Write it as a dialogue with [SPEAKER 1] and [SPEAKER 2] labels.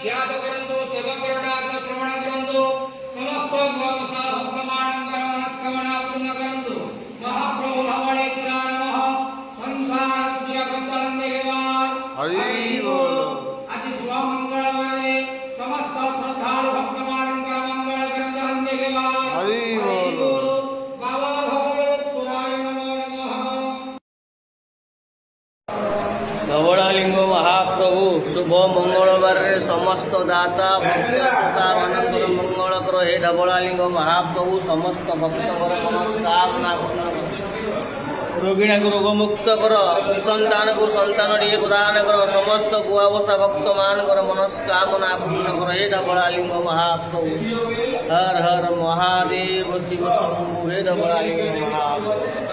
[SPEAKER 1] ध्यान करंतु सेवा करणार्थ श्रवण करंतु समस्त भक्ता भक्तमानंकर मनस्कामना पूर्ण करंतु महाप्रभु धावळे शिवाय नमः संसार सुखिया भक्तानंद देवार हरि बोल आज शुभ मंगळवारे समस्त श्रद्धाळु भक्तमानंकर मंगळ करंत हंदे देवार हरि बोल बाबा धवळेश्वराय नमः
[SPEAKER 2] धवळालिंग महाप्रभु शुभ मंगलवार समस्त दाता भक्त श्रोता मानकर मंगल कर हे धवळालिंग महाप्रभु समस्त भक्त कर मनस्कामना रोगिणा को रोगमुक्त कर संतान को संतान टे प्रदान कर समस्त गुआबसा भक्त मान कर मनस्कामना पूर्ण कर हे धवळालिंग महाप्रभु हर हर महादेव शिव शंभु हे धवळालिंग महाप्रभु।